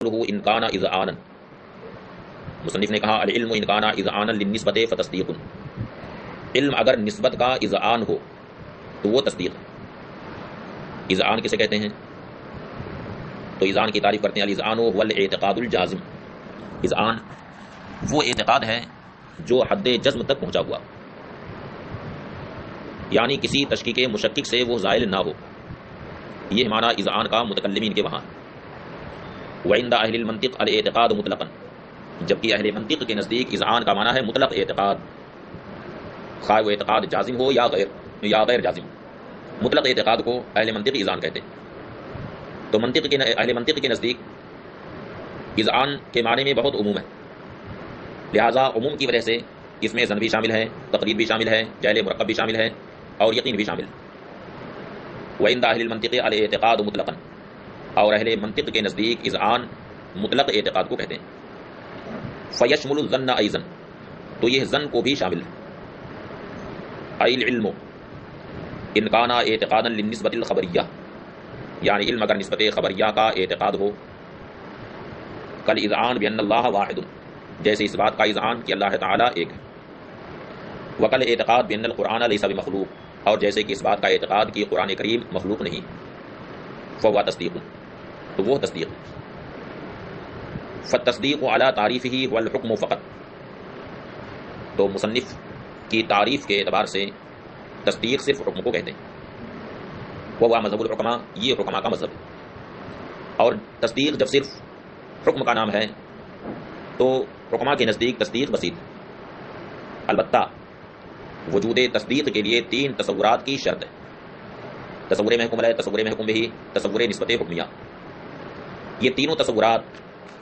ان کان اذعانا، مصنف نے کہا العلم ان کان اذعانا للنسبت فتصدیق، علم اگر نسبت کا اذعان ہو تو وہ تصدیق ہے۔ اذعان کسے کہتے ہیں؟ تو اذعان کی تعریف کرتے ہیں الاذعان هو الاعتقاد الجازم، اذعان وہ اعتقاد ہے جو حد جزم تک پہنچا ہوا، یعنی کسی تشکیک مشکک سے وہ زائل نہ ہو، یہ معنی اذعان کا متکلمین کے وہاں۔ وعند اہل المنطق الاعتقاد مطلقا، جبکہ اہل منطق کے نزدیک اذعان کا معنی ہے مطلق اعتقاد، خواہ وہ اعتقاد جازم ہو یا غیر جازم، مطلق اعتقاد کو اہل منطق اذعان کہتے ہیں۔ تو اہل منطق کے نزدیک اذعان کے معنی میں بہت عموم ہے، لہٰذا عموم کی وجہ سے اس میں ظن بھی شامل ہے، تقلید بھی شامل ہے، جہل مرکب بھی شامل ہے اور یقین بھی شامل ہے۔ وعند اہل المنطق الاعتقاد مطلقا، اور اہل منطق کے نزدیک اذعان مطلق اعتقاد کو کہتے ہیں۔ فیشمل الظن ایضا، تو یہ ظن کو بھی شامل ہے۔ ای العلم ان کان اعتقادا للنسبۃ الخبریہ، یعنی علم اگر نسبت خبریہ کا اعتقاد ہو، کل اذعان بان اللہ واحد، جیسے اس بات کا اذعان کہ اللہ تعالیٰ ایک ہے، وکل اعتقاد بان القرآن لیس بمخلوق، اور جیسے کہ اس بات کا اعتقاد کہ قرآن کریم مخلوق نہیں، فہو تصدیق، تو وہ تصدیق۔ فالتصدیق علی تعریفہ والحکم فقط، تو مصنف کی تعریف کے اعتبار سے تصدیق صرف حکم کو کہتے ہیں۔ وہ مذہب الحکماء، یہ حکماء کا مذہب ہے، اور تصدیق جب صرف حکم کا نام ہے تو حکماء کے نزدیک تصدیق بسیط ہے، البتہ وجود تصدیق کے لیے 3 تصورات کی شرط ہے، تصور محکوم علیہ، تصور محکوم بہ، تصور نسبت حکمیہ۔ یہ تینوں تصورات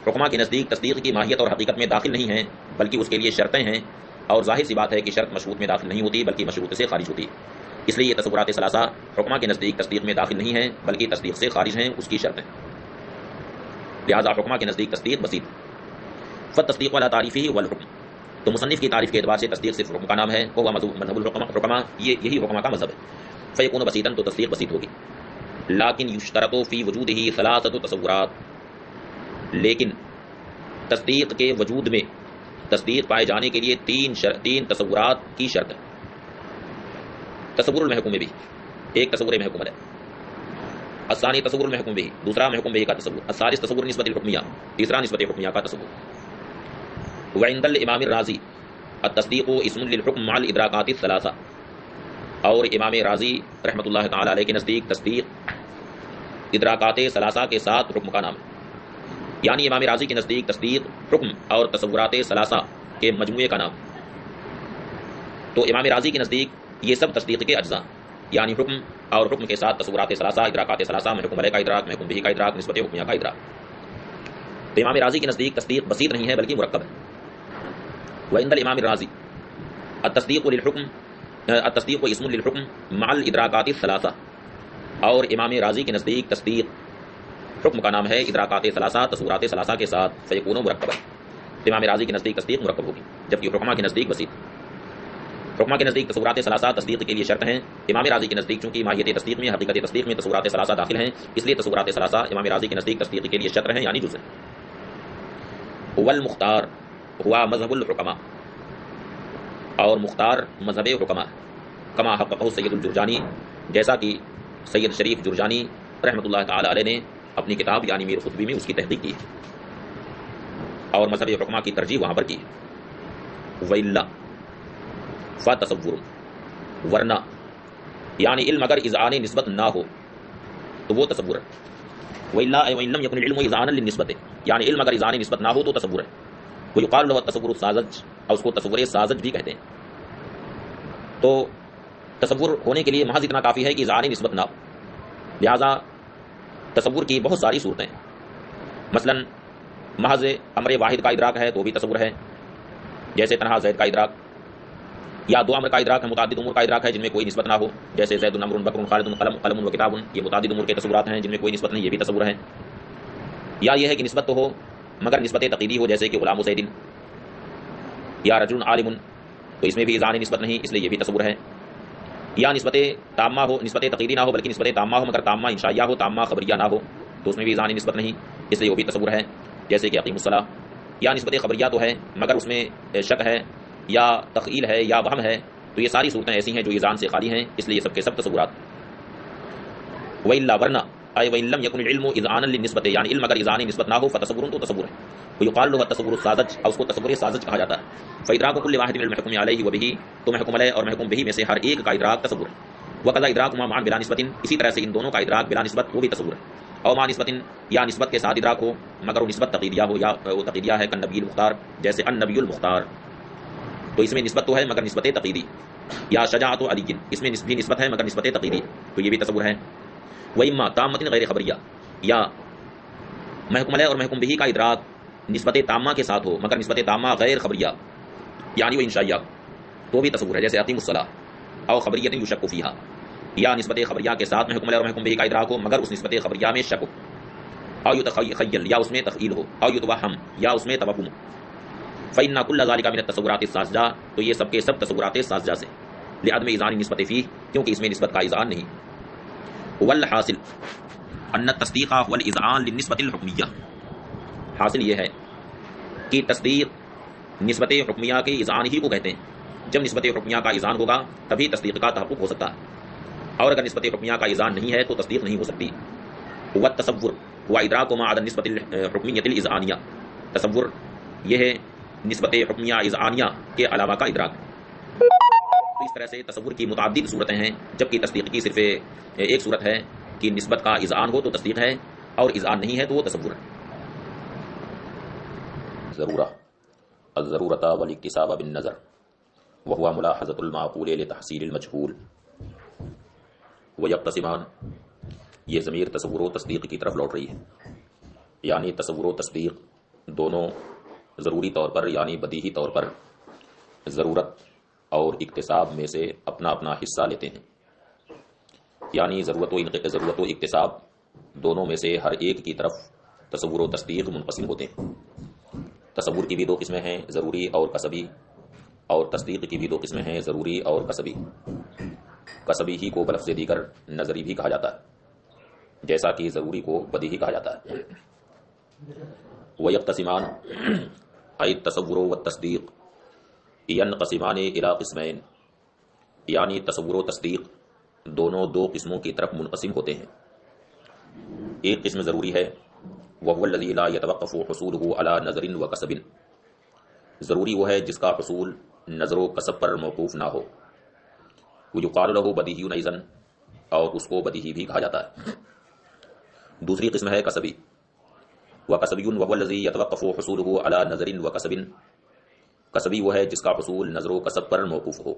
حکماء کے نزدیک تصدیق کی ماہیت اور حقیقت میں داخل نہیں ہیں، بلکہ اس کے لیے شرطیں ہیں، اور ظاہر سی بات ہے کہ شرط مشروط میں داخل نہیں ہوتی بلکہ مشروط سے خارج ہوتی ہے، اس لیے یہ تصورات ثلاثہ حکماء کے نزدیک تصدیق میں داخل نہیں ہیں بلکہ تصدیق سے خارج ہیں، اس کی شرطیں، لہذا حکماء کے نزدیک تصدیق بسیط۔ فالتصدیق علی تعریفہ والحکم، تو مصنف کی تعریف کے اعتبار سے تصدیق صرف حکم کا نام ہے، وہ مذہب الحکماء، یہی حکماء کا مذہب ہے، فیکون بسیطا، تو تصدیق بسیط ہوگی۔ لیکن یشترط فی وجودہ ثلاثۃ تصورات، لیکن تصدیق کے وجود میں تصدیق پائے جانے کے لیے 3 تصورات کی شرط ہے۔ تصور المحکوم بھی، ایک تصور محکوم ہے، الثانی تصور المحکوم بھی، دوسرا محکوم بھی کا تصور، الثالث تصور نسبت الحکمیہ، تیسرا نسبت حکمیہ کا تصور۔ وعند الامام الرازی التصدیق اسم للحکم مع الادراکات الثلاثہ، اور امام رازی رحمۃ اللہ تعالی علیہ کے نزدیک تصدیق ادراکات ثلاثہ کے ساتھ حکم کا نام ہے، یعنی امام رازی کے نزدیک تصدیق حکم اور تصورات ثلاثہ کے مجموعے کا نام۔ تو امام رازی کے نزدیک یہ سب تصدیق کے اجزاء، یعنی حکم اور حکم کے ساتھ تصورات ثلاثہ، ادراکات ثلاثہ، محکوم علیہ کا ادراک، محکوم بہ کا ادراک، نسبت حکمیہ کا ادراک۔ تو امام رازی کے نزدیک تصدیق بسیط نہیں ہے بلکہ مرکب ہے۔ وعند الامام الرازی التصدیق للحکم، التصدیق اسم للحکم مع الادراکات الثلاثہ، اور امام رازی کے نزدیک تصدیق حکم کا نام ہے ادراکات ثلاثہ، تصورات ثلاثہ کے ساتھ، فیکون مرکبا، امام رازی کے نزدیک تصدیق مرکب ہوگی، جبکہ حکماء کے نزدیک بسیط۔ حکماء کے نزدیک تصورات ثلاثہ تصدیق کے لیے شرط ہیں، امام رازی کے نزدیک چونکہ ماہیت تصدیق میں، حقیقت تصدیق میں تصورات ثلاثہ داخل ہیں، اس لیے تصورات ثلاثہ امام رازی کے نزدیک تصدیق کے لیے شرط ہیں، یعنی جزء ہیں۔ والمختار ہوا مذہب الحکماء، اور مختار مذہب حکماء، کما حققہ سید الجرجانی، جیسا کہ سید شریف جرجانی رحمۃ اللہ تعالی علیہ نے اپنی کتاب یعنی میر خطبی میں اس کی تحقیق کی اور مذہب حکماء کی ترجیح وہاں پر کی۔ وَإِلَّا فَتَصَوُّرٌ، ورنہ یعنی علم اگر اذعان نسبت نہ ہو تو وہ تصور ہے۔ وَإِلَّا وَإِن لَمْ يَكُنِ الْعِلْمُ اذعانا للنسبة، یعنی علم اگر اذعان نسبت نہ ہو تو تصور ہے۔ وَيُقَالُ لَهُ التصور الساذج، اور اس کو تصور ساذج بھی کہتے ہیں۔ تو تصور ہونے کے لیے محض اتنا کافی ہے کہ اذعان نسبت نہ ہو، لہذا تصور کی بہت ساری صورتیں ہیں، مثلا محض امر واحد کا ادراک ہے تو بھی تصور ہے، جیسے تنہا زید کا ادراک، یا دو امر کا ادراک ہے، متعدد امور کا ادراک ہے جن میں کوئی نسبت نہ ہو، جیسے زید امر بکر خالد قلم و کتاب، یہ متعدد امور کے تصورات ہیں جن میں کوئی نسبت نہیں، یہ بھی تصور ہے۔ یا یہ ہے کہ نسبت تو ہو مگر نسبت تقییدی ہو، جیسے کہ غلام زید یا رجل عالم، تو اس میں بھی اذعان نسبت نہیں، اس لیے یہ بھی تصور ہے۔ یا نسبت تامہ ہو، نسبت تقییدی نہ ہو بلکہ نسبت تامہ ہو مگر تامہ انشائیہ ہو، تامہ خبریہ نہ ہو، تو اس میں بھی اذعان نسبت نہیں، اس لیے وہ بھی تصور ہے۔ جیسے کہ اقیم الصلاۃ، یا نسبت خبریہ تو ہے مگر اس میں شک ہے یا تخیل ہے یا وہم ہے، تو یہ ساری صورتیں ایسی ہیں جو ایذان سے خالی ہیں، اس لیے یہ سب کے سب تصورات۔ وَإِلَّا ورنہ اے وَإِن لَّمْ يَكُنِ الْعِلْمُ إِذْعَانًا لِلنِّسبَةِ، یعنی علم اگر اذعان نسبت نہ ہو فتصور تو تصور ہے، ويقال له التصور الساذج، اور اس کو تصور ساذج کہا جاتا ہے۔ فإدراك كل واحد من المحكوم عليه وبه، تو محکوم علیہ اور محکوم به میں سے ہر ایک کا ادراک تصور ہے۔ وقضا ادراکهما معا بلا نسبت، اسی طرح سے ان دونوں کا ادراک بلا نسبت وہ بھی تصور ہے۔ او مع نسبت، یا نسبت کے ساتھ ادراک ہو مگر وہ نسبت تقیدیہ ہو، یا وہ تقیدیہ ہے کالنبی المختار، جیسے النبی المختار، تو اس میں نسبت تو ہے مگر نسبت تقیدی۔ یا شجاعت علی، اس میں بھی نسبت ہے مگر نسبت تقیدی، تو یہ بھی تصور ہے۔ وإما تامۃ غیر خبریہ، یا محکوم علیہ اور محکوم به کا ادراک نسبت تامہ کے ساتھ ہو مگر نسبت تامہ غیر خبریہ، یعنی وہ انشائیہ، تو بھی تصور ہے، جیسے اقیم الصلاۃ او خبریۃ یشک فیہا، یا نسبت خبریہ کے ساتھ محکوم علیہ اور محکوم به کا ادراک ہو مگر اس نسبت خبریہ میں شک ہو، او یتخیل، یا اس میں تخیل ہو، او یتوہم، یا اس میں توہم۔ فإن كل ذلك من التصورات الساذجہ، تو یہ سب کے سب تصورات ساذجہ سے، لعدم اذعان نسبت فیہ، کیونکہ اس میں نسبت کا اذعان نہیں۔ والحاصل ان التصدیق هو الاذعان للنسبۃ الحکمیہ، حاصل یہ ہے کہ تصدیق نسبت حکمیہ کے اذعان ہی کو کہتے ہیں۔ جب نسبت حکمیہ کا اذعان ہوگا تبھی تصدیق کا تحقق ہو سکتا ہے، اور اگر نسبت حکمیہ کا اذعان نہیں ہے تو تصدیق نہیں ہو سکتی۔ والتصور هو ادراک ما عدا النسبۃ الحکمیہ الاذعانیہ، تصور یہ ہے نسبت حکمیہ اذعانیہ کے علاوہ کا ادراک۔ تو اس طرح سے تصور کی متعدد صورتیں ہیں، جبکہ تصدیق کی صرف ایک صورت ہے کہ نسبت کا اذعان ہو تو تصدیق ہے، اور اذعان نہیں ہے تو وہ تصور ہے۔ ضرورہ الضرورۃ والاکتساب بالنظر، وهو ملاحظۃ المعقول لتحصیل المجہول۔ ویقتسمان، یہ ضمیر تصور و تصدیق کی طرف لوٹ رہی ہے، یعنی تصور و تصدیق دونوں ضروری طور پر یعنی بدیہی طور پر ضرورت اور اکتساب میں سے اپنا اپنا حصہ لیتے ہیں، یعنی ضرورت و اکتساب دونوں میں سے ہر ایک کی طرف تصور و تصدیق منقسم ہوتے ہیں۔ تصور کی بھی دو قسمیں ہیں، ضروری اور کسبی، اور تصدیق کی بھی دو قسمیں ہیں، ضروری اور کسبی۔ کسبی ہی کو بلفظ دیگر نظری بھی کہا جاتا ہے، جیسا کہ ضروری کو بدیہی کہا جاتا ہے۔ ویقتسمان ای التصور والتصدیق ینقسمان الی قسمین، یعنی تصور و تصدیق دونوں دو قسموں کی طرف منقسم ہوتے ہیں۔ ایک قسم ضروری ہے، وهو الذی لا یتوقف حصولہ علی نظر و کسب، ضروری وہ ہے جس کا حصول نظر و کسب پر موقوف نہ ہو۔ ویقال لہ بدیہی ایضا، اور اس کو بدیہی بھی کہا جاتا ہے۔ دوسری قسم ہے کسبی، وکسبی وهو الذی یتوقف حصولہ علی نظر و کسب، کسبی وہ ہے جس کا حصول نظر و کسب پر موقوف ہو۔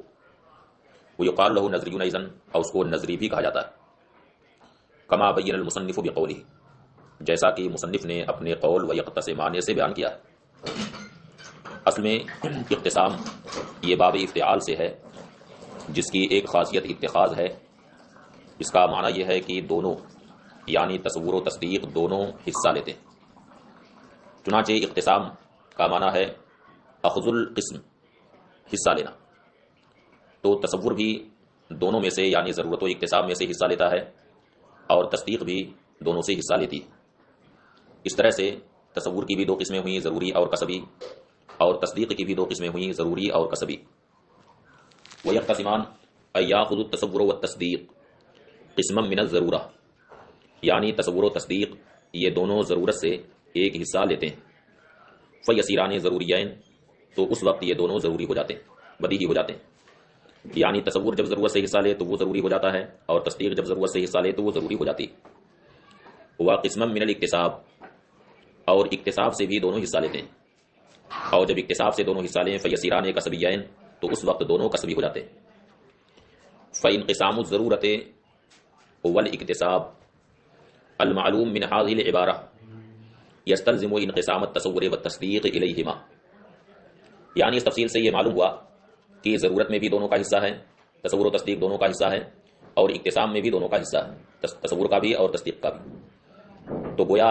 ویقال لہ نظری ایضا، اور اس کو نظری بھی کہا جاتا ہے۔ کما بین المصنف بقولہ، جیسا کہ مصنف نے اپنے قول ویقتسمان سے بیان کیا ہے۔ اصل میں اقتسام یہ باب افتعال سے ہے، جس کی ایک خاصیت اتخاذ ہے۔ اس کا معنی یہ ہے کہ دونوں یعنی تصور و تصدیق دونوں حصہ لیتے ہیں۔ چنانچہ اقتسام کا معنی ہے اخذ القسم، حصہ لینا، تو تصور بھی دونوں میں سے یعنی ضرورت و اکتساب میں سے حصہ لیتا ہے، اور تصدیق بھی دونوں سے حصہ لیتی ہے۔ اس طرح سے تصور کی بھی دو قسمیں ہوئیں، ضروری اور کسبی، اور تصدیق کی بھی دو قسمیں ہوئیں، ضروری اور کسبی۔ ویقتسمان ای یاخذ التصور والتصدیق قسما من الضرورہ، یعنی تصور و تصدیق یہ دونوں ضرورت سے ایک حصہ لیتے ہیں۔ فیصیران ضروریین، تو اس وقت یہ دونوں ضروری ہو جاتے ہیں، بدیہی ہو جاتے ہیں۔ یعنی تصور جب ضرورت سے حصہ لے تو وہ ضروری ہو جاتا ہے، اور تصدیق جب ضرورت سے حصہ لے تو وہ ضروری ہو جاتی ہے۔ وقسما من الاکتساب، اور اکتساب سے بھی دونوں حصہ لیتے ہیں، اور جب اکتساب سے دونوں حصہ لیں فیصیران کسبیین، تو اس وقت دونوں کسبی ہو جاتے ہیں۔ فانقسام الضرورت والاکتساب المعلوم من هذه العبارہ یستلزم انقسام التصور والتصدیق الیہما، یعنی اس تفصیل سے یہ معلوم ہوا کہ ضرورت میں بھی دونوں کا حصہ ہے، تصور و تصدیق دونوں کا حصہ ہے، اور اکتساب میں بھی دونوں کا حصہ ہے، تصور کا بھی اور تصدیق کا بھی۔ تو گویا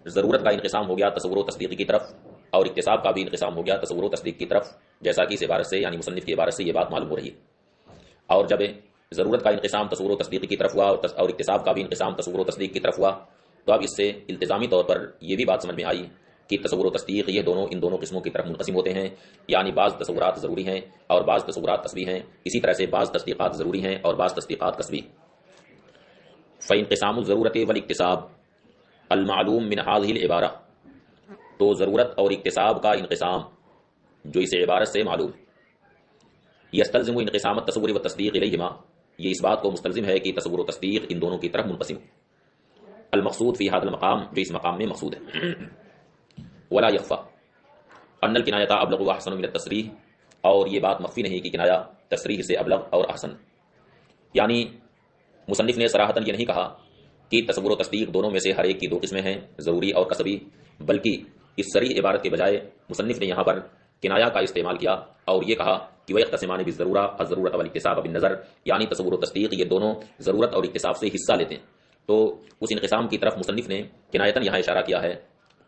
ضرورت کا انقسام ہو گیا تصور و تصدیق کی طرف، اور اکتساب کا بھی انقسام ہو گیا تصور و تصدیق کی طرف، جیسا کہ اس عبارت سے یعنی مصنف کی عبارت سے یہ بات معلوم ہو رہی ہے۔ اور جب ضرورت کا انقسام تصور و تصدیق کی طرف ہوا اور اکتساب کا بھی انقسام تصور و تصدیق کی طرف ہوا، تو اب اس سے التزامی طور پر یہ بھی بات سمجھ میں آئی کہ تصور و تصدیق یہ دونوں ان دونوں قسموں کی طرف منقسم ہوتے ہیں، یعنی بعض تصورات ضروری ہیں اور بعض تصورات قصبی ہیں، اسی طرح سے بعض تصدیقات ضروری ہیں اور بعض تصدیقات قصبی۔ فانقسام الضرورت والاکتساب المعلوم من هذه العبارہ، تو ضرورت اور اکتساب کا انقسام جو اس عبارت سے معلوم، یستلزم انقسام التصور والتصدیق الیہما، یہ اس بات کو مستلزم ہے کہ تصور و تصدیق ان دونوں کی طرف منقسم۔ المقصود فی هذا المقام، جو اس مقام میں مقصود ہے۔ ولا یخفی ان الکنایۃ ابلغ واحسن من التصریح، اور یہ بات مخفی نہیں کہ کنایہ تصریح سے ابلغ اور احسن، یعنی مصنف نے صراحتاً یہ نہیں کہا کہ تصور و تصدیق دونوں میں سے ہر ایک کی دو قسمیں ہیں، ضروری اور قصبی، بلکہ اس صریح عبارت کے بجائے مصنف نے یہاں پر کنایہ کا استعمال کیا اور یہ کہا کہ وَيَخْتَصِمَانِ بِالضَّرُورَةِ الضرورت والاکتساب بالنظر، یعنی تصور و تصدیق یہ دونوں ضرورت اور اکتساب سے حصہ لیتے ہیں۔ تو اس انقسام کی طرف مصنف نے کنایتاً یہاں اشارہ کیا ہے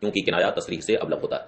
کیونکہ کنایہ تصریح سے ابلغ ہوتا ہے۔